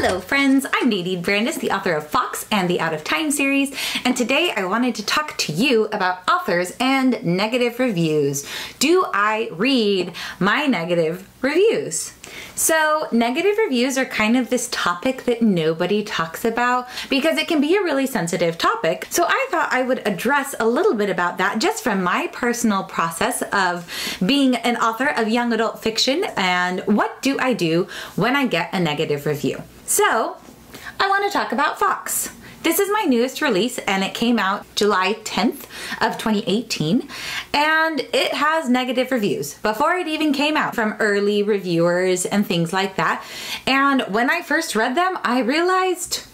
Hello friends, I'm Nadine Brandis, the author of Fox and the Out of Time series, and today I wanted to talk to you about authors and negative reviews. Do I read my negative reviews? So negative reviews are kind of this topic that nobody talks about because it can be a really sensitive topic. So I thought I would address a little bit about that just from my personal process of being an author of young adult fiction and what do I do when I get a negative review. So I want to talk about Fox. This is my newest release and it came out July 10th of 2018 and it has negative reviews before it even came out from early reviewers and things like that. And when I first read them, I realized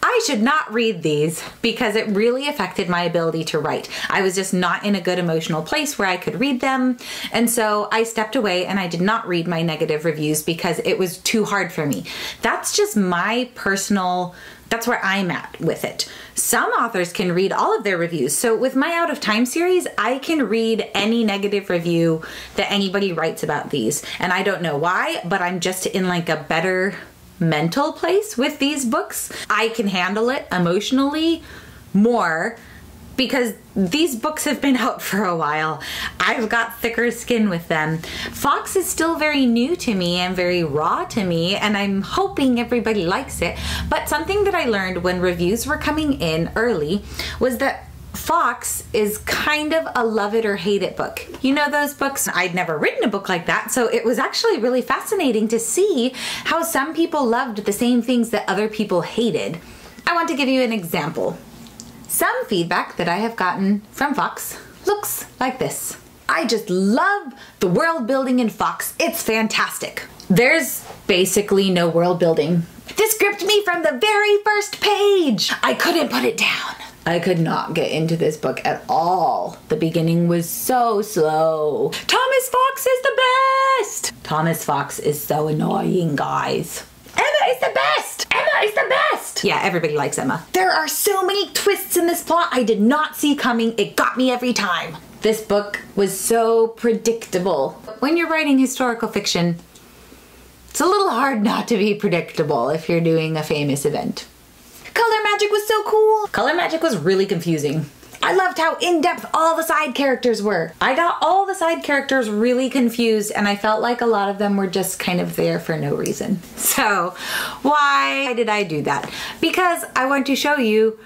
I should not read these because it really affected my ability to write. I was just not in a good emotional place where I could read them. And so I stepped away and I did not read my negative reviews because it was too hard for me. That's just my personal, that's where I'm at with it. Some authors can read all of their reviews. So with my Out of Time series, I can read any negative review that anybody writes about these. And I don't know why, but I'm just in like a better mental place with these books. I can handle it emotionally more because these books have been out for a while. I've got thicker skin with them. Fox is still very new to me and very raw to me, and I'm hoping everybody likes it. But something that I learned when reviews were coming in early was that Fox is kind of a love it or hate it book. You know those books? I'd never written a book like that, so it was actually really fascinating to see how some people loved the same things that other people hated. I want to give you an example. Some feedback that I have gotten from Fox looks like this. I just love the world building in Fox. It's fantastic. There's basically no world building. This gripped me from the very first page. I couldn't put it down. I could not get into this book at all. The beginning was so slow. Thomas Fox is the best! Thomas Fox is so annoying, guys. Emma is the best! Emma is the best! Yeah, everybody likes Emma. There are so many twists in this plot I did not see coming. It got me every time. This book was so predictable. When you're writing historical fiction, it's a little hard not to be predictable if you're doing a famous event. Color magic was so cool. Color magic was really confusing. I loved how in-depth all the side characters were. I got all the side characters really confused and I felt like a lot of them were just kind of there for no reason. So why did I do that? Because I want to show you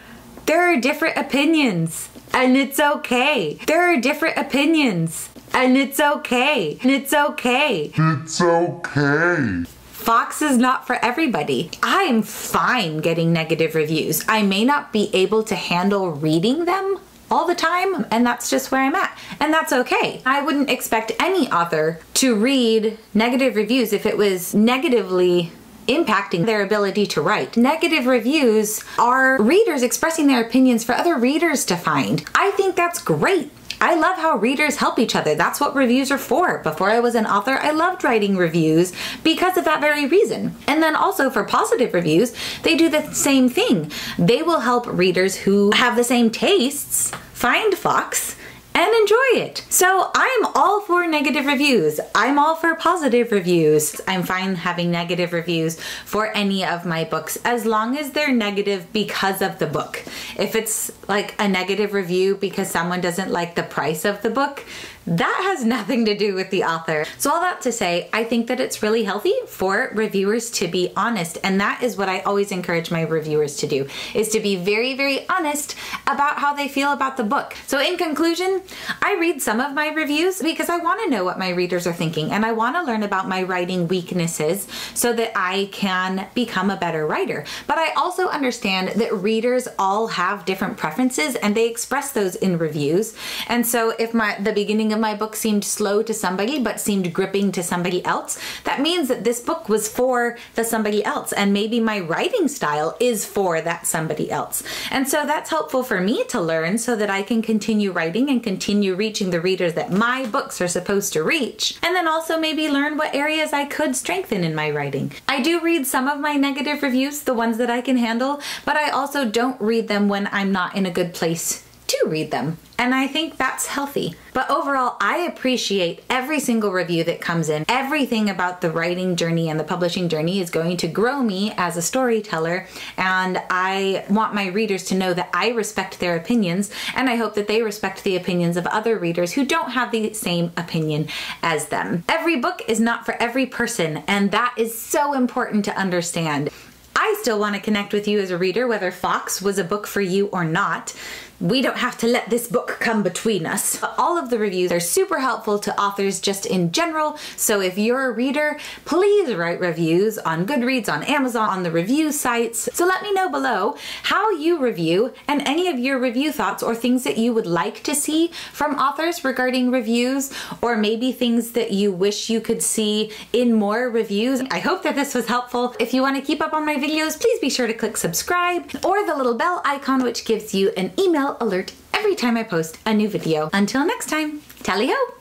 there are different opinions and it's okay. There are different opinions and it's okay. And it's okay. It's okay. Fox is not for everybody. I'm fine getting negative reviews. I may not be able to handle reading them all the time, and that's just where I'm at, and that's okay. I wouldn't expect any author to read negative reviews if it was negatively impacting their ability to write. Negative reviews are readers expressing their opinions for other readers to find. I think that's great. I love how readers help each other. That's what reviews are for. Before I was an author, I loved writing reviews because of that very reason. And then also for positive reviews, they do the same thing. They will help readers who have the same tastes find Fox and enjoy it. So I'm all for negative reviews. I'm all for positive reviews. I'm fine having negative reviews for any of my books as long as they're negative because of the book. If it's like a negative review because someone doesn't like the price of the book, that has nothing to do with the author. So all that to say, I think that it's really healthy for reviewers to be honest, and that is what I always encourage my reviewers to do, is to be very, very honest about how they feel about the book. So in conclusion, I read some of my reviews because I want to know what my readers are thinking, and I want to learn about my writing weaknesses so that I can become a better writer. But I also understand that readers all have different preferences and they express those in reviews. And so if the beginning of my book seemed slow to somebody but seemed gripping to somebody else, that means that this book was for the somebody else, and maybe my writing style is for that somebody else. And so that's helpful for me to learn so that I can continue writing and continue reaching the readers that my books are supposed to reach, and then also maybe learn what areas I could strengthen in my writing. I do read some of my negative reviews, the ones that I can handle, but I also don't read them when I'm not in a good place do read them. And I think that's healthy. But overall, I appreciate every single review that comes in. Everything about the writing journey and the publishing journey is going to grow me as a storyteller. And I want my readers to know that I respect their opinions. And I hope that they respect the opinions of other readers who don't have the same opinion as them. Every book is not for every person. And that is so important to understand. I still want to connect with you as a reader, whether Fox was a book for you or not. We don't have to let this book come between us. All of the reviews are super helpful to authors just in general, so if you're a reader, please write reviews on Goodreads, on Amazon, on the review sites. So let me know below how you review and any of your review thoughts or things that you would like to see from authors regarding reviews, or maybe things that you wish you could see in more reviews. I hope that this was helpful. If you want to keep up on my videos, please be sure to click subscribe or the little bell icon, which gives you an email alert every time I post a new video. Until next time, tally ho!